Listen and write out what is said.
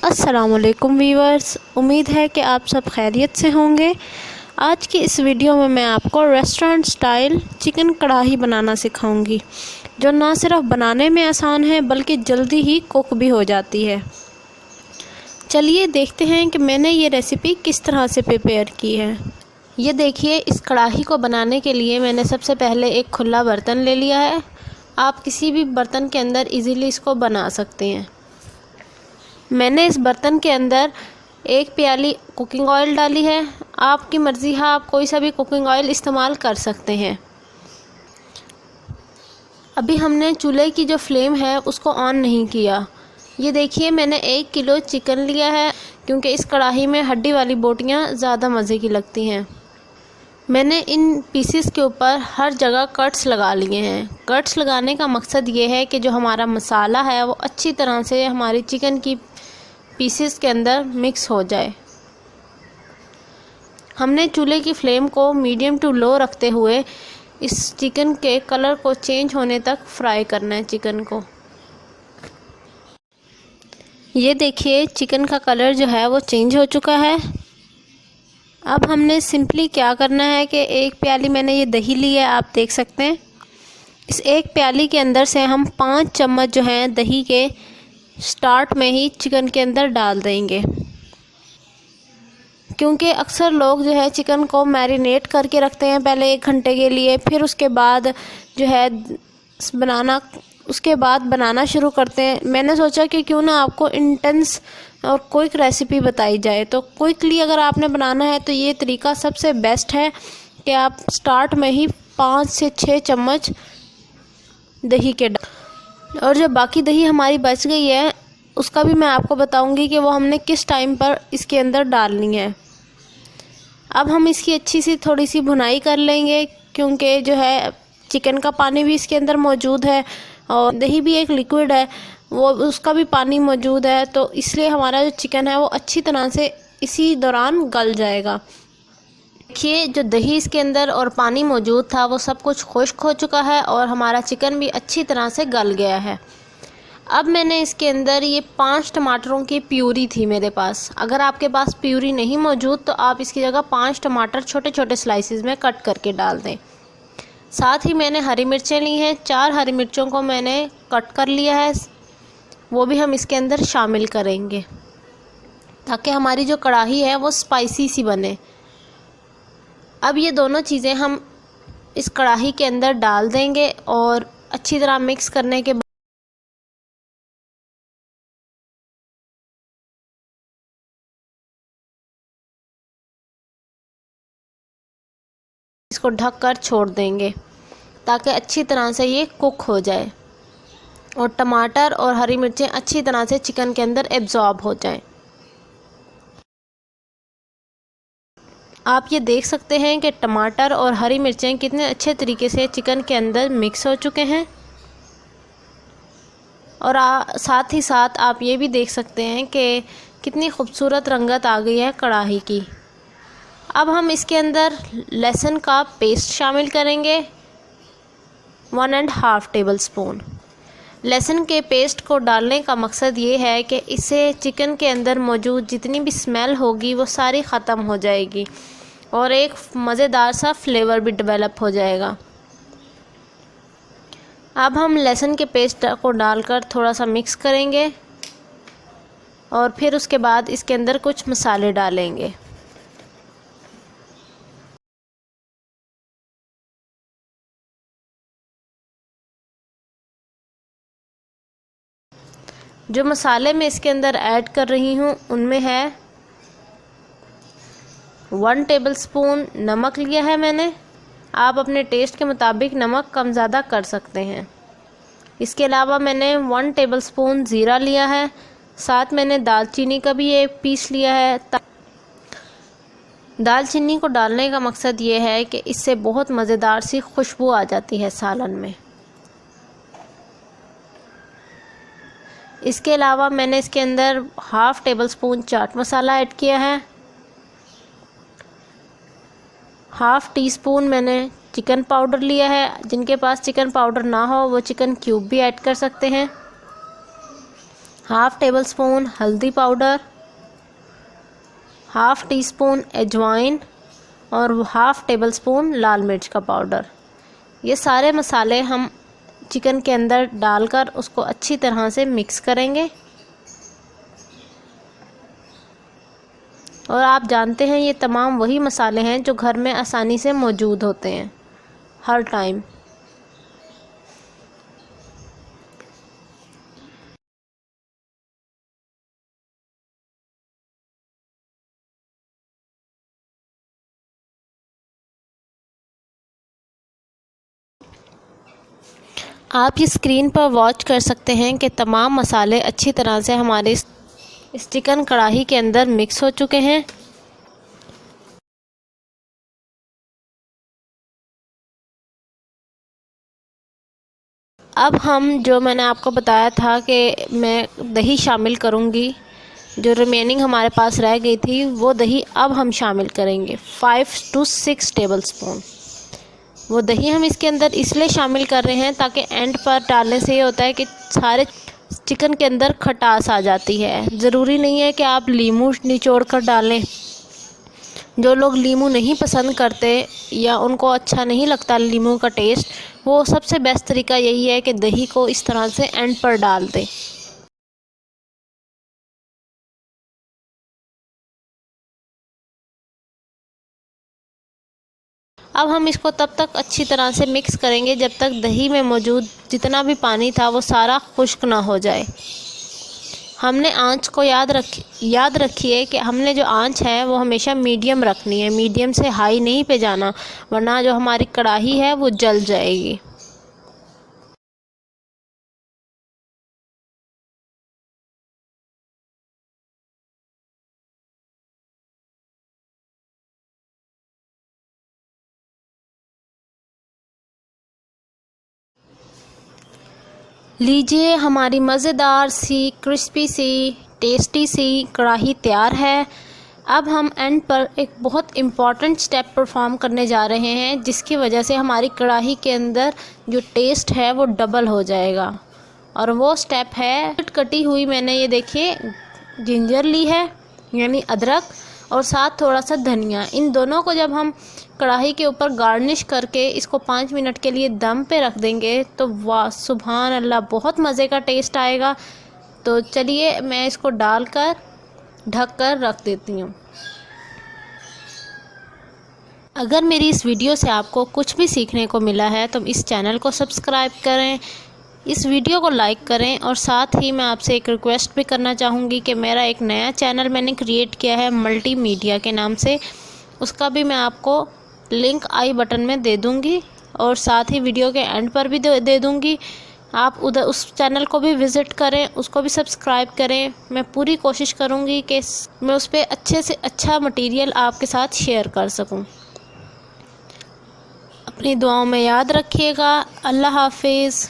अस्सलामुअलैकुम वीवर्स, उम्मीद है कि आप सब खैरियत से होंगे। आज की इस वीडियो में मैं आपको रेस्टोरेंट स्टाइल चिकन कढ़ाई बनाना सिखाऊंगी, जो ना सिर्फ बनाने में आसान है बल्कि जल्दी ही कुक भी हो जाती है। चलिए देखते हैं कि मैंने ये रेसिपी किस तरह से प्रिपेयर की है। ये देखिए, इस कढ़ाई को बनाने के लिए मैंने सबसे पहले एक खुला बर्तन ले लिया है। आप किसी भी बर्तन के अंदर इजीली इसको बना सकते हैं। मैंने इस बर्तन के अंदर 1 प्याली कुकिंग ऑयल डाली है। आपकी मर्ज़ी है, आप कोई सा भी कुकिंग ऑयल इस्तेमाल कर सकते हैं। अभी हमने चूल्हे की जो फ्लेम है उसको ऑन नहीं किया। ये देखिए, मैंने 1 किलो चिकन लिया है, क्योंकि इस कढ़ाई में हड्डी वाली बोटियाँ ज़्यादा मज़े की लगती हैं। मैंने इन पीसेस के ऊपर हर जगह कट्स लगा लिए हैं। कट्स लगाने का मकसद ये है कि जो हमारा मसाला है वो अच्छी तरह से हमारी चिकन की पीसेस के अंदर मिक्स हो जाए। हमने चूल्हे की फ्लेम को मीडियम टू लो रखते हुए इस चिकन के कलर को चेंज होने तक फ्राई करना है चिकन को। ये देखिए, चिकन का कलर जो है वो चेंज हो चुका है। अब हमने सिंपली क्या करना है कि 1 प्याली मैंने ये दही ली है, आप देख सकते हैं। इस 1 प्याली के अंदर से हम 5 चम्मच जो हैं दही के स्टार्ट में ही चिकन के अंदर डाल देंगे, क्योंकि अक्सर लोग जो है चिकन को मैरिनेट करके रखते हैं पहले 1 घंटे के लिए, फिर उसके बाद जो है बनाना शुरू करते हैं। मैंने सोचा कि क्यों ना आपको इंटेंस और क्विक रेसिपी बताई जाए। तो क्विकली अगर आपने बनाना है तो ये तरीका सबसे बेस्ट है कि आप स्टार्ट में ही 5 से 6 चम्मच दही के और जो बाकी दही हमारी बच गई है उसका भी मैं आपको बताऊंगी कि वो हमने किस टाइम पर इसके अंदर डालनी है। अब हम इसकी अच्छी सी थोड़ी सी भुनाई कर लेंगे, क्योंकि जो है चिकन का पानी भी इसके अंदर मौजूद है और दही भी एक लिक्विड है, वो उसका भी पानी मौजूद है। तो इसलिए हमारा जो चिकन है वो अच्छी तरह से इसी दौरान गल जाएगा। देखिए, जो दही इसके अंदर और पानी मौजूद था वो सब कुछ खुश्क हो चुका है और हमारा चिकन भी अच्छी तरह से गल गया है। अब मैंने इसके अंदर ये 5 टमाटरों की प्यूरी थी मेरे पास। अगर आपके पास प्यूरी नहीं मौजूद तो आप इसकी जगह 5 टमाटर छोटे छोटे स्लाइसिस में कट करके डाल दें। साथ ही मैंने हरी मिर्चें ली हैं, 4 हरी मिर्चों को मैंने कट कर लिया है, वो भी हम इसके अंदर शामिल करेंगे ताकि हमारी जो कढ़ाई है वो स्पाइसी सी बने। अब ये दोनों चीज़ें हम इस कढ़ाई के अंदर डाल देंगे और अच्छी तरह मिक्स करने के बाद इसको ढक कर छोड़ देंगे ताकि अच्छी तरह से ये कुक हो जाए और टमाटर और हरी मिर्चें अच्छी तरह से चिकन के अंदर एब्जॉर्ब हो जाएं। आप ये देख सकते हैं कि टमाटर और हरी मिर्चें कितने अच्छे तरीके से चिकन के अंदर मिक्स हो चुके हैं। और साथ ही साथ आप ये भी देख सकते हैं कि कितनी खूबसूरत रंगत आ गई है कढ़ाई की। अब हम इसके अंदर लहसुन का पेस्ट शामिल करेंगे, 1.5 टेबल स्पून। लहसुन के पेस्ट को डालने का मकसद ये है कि इससे चिकन के अंदर मौजूद जितनी भी स्मेल होगी वो सारी ख़त्म हो जाएगी और एक मज़ेदार सा फ्लेवर भी डेवलप हो जाएगा। अब हम लहसुन के पेस्ट को डालकर थोड़ा सा मिक्स करेंगे और फिर उसके बाद इसके अंदर कुछ मसाले डालेंगे। जो मसाले मैं इसके अंदर ऐड कर रही हूँ उनमें है 1 टेबल स्पून नमक लिया है मैंने। आप अपने टेस्ट के मुताबिक नमक कम ज़्यादा कर सकते हैं। इसके अलावा मैंने 1 टेबल स्पून ज़ीरा लिया है। साथ मैंने दालचीनी का भी एक पीस लिया है। दालचीनी को डालने का मकसद ये है कि इससे बहुत मज़ेदार सी खुशबू आ जाती है सालन में। इसके अलावा मैंने इसके अंदर 1/2 table spoon chaat masala add किया है। 1/2 टीस्पून मैंने चिकन पाउडर लिया है। जिनके पास चिकन पाउडर ना हो वो चिकन क्यूब भी ऐड कर सकते हैं। हाफ़ टेबल स्पून हल्दी पाउडर, हाफ़ टी स्पून अजवाइन और हाफ़ टेबल स्पून लाल मिर्च का पाउडर। ये सारे मसाले हम चिकन के अंदर डालकर उसको अच्छी तरह से मिक्स करेंगे। और आप जानते हैं ये तमाम वही मसाले हैं जो घर में आसानी से मौजूद होते हैं हर टाइम। आप ये स्क्रीन पर वॉच कर सकते हैं कि तमाम मसाले अच्छी तरह से हमारे इस चिकन कढ़ाई के अंदर मिक्स हो चुके हैं। अब हम जो मैंने आपको बताया था कि मैं दही शामिल करूँगी, जो रिमेनिंग हमारे पास रह गई थी वो दही अब हम शामिल करेंगे 5 to 6 टेबल स्पून। वो दही हम इसके अंदर इसलिए शामिल कर रहे हैं ताकि एंड पर डालने से ये होता है कि सारे चिकन के अंदर खटास आ जाती है। ज़रूरी नहीं है कि आप लीमू निचोड़ कर डालें। जो लोग लीमू नहीं पसंद करते या उनको अच्छा नहीं लगता लीमू का टेस्ट, वो सबसे बेस्ट तरीका यही है कि दही को इस तरह से एंड पर डाल दें। अब हम इसको तब तक अच्छी तरह से मिक्स करेंगे जब तक दही में मौजूद जितना भी पानी था वो सारा खुश्क ना हो जाए। हमने आंच को याद रखिए कि हमने जो आंच है वो हमेशा मीडियम रखनी है, मीडियम से हाई नहीं पे जाना, वरना जो हमारी कढ़ाई है वो जल जाएगी। लीजिए, हमारी मज़ेदार सी क्रिस्पी सी टेस्टी सी कढ़ाई तैयार है। अब हम एंड पर एक बहुत इम्पॉर्टेंट स्टेप परफॉर्म करने जा रहे हैं, जिसकी वजह से हमारी कढ़ाई के अंदर जो टेस्ट है वो डबल हो जाएगा। और वो स्टेप है, कटी हुई मैंने ये देखिए जिंजर ली है, यानी अदरक, और साथ थोड़ा सा धनिया। इन दोनों को जब हम कढ़ाई के ऊपर गार्निश करके इसको 5 मिनट के लिए दम पे रख देंगे तो वाह सुभान अल्लाह, बहुत मज़े का टेस्ट आएगा। तो चलिए मैं इसको डालकर ढक कर रख देती हूँ। अगर मेरी इस वीडियो से आपको कुछ भी सीखने को मिला है तो इस चैनल को सब्सक्राइब करें, इस वीडियो को लाइक करें, और साथ ही मैं आपसे एक रिक्वेस्ट भी करना चाहूँगी कि मेरा एक नया चैनल मैंने क्रिएट किया है मल्टीमीडिया के नाम से, उसका भी मैं आपको लिंक आई बटन में दे दूँगी और साथ ही वीडियो के एंड पर भी दे दूँगी। आप उधर उस चैनल को भी विज़िट करें, उसको भी सब्सक्राइब करें। मैं पूरी कोशिश करूँगी कि मैं उस पर अच्छे से अच्छा मटेरियल आपके साथ शेयर कर सकूँ। अपनी दुआओं में याद रखिएगा। अल्लाह हाफिज़।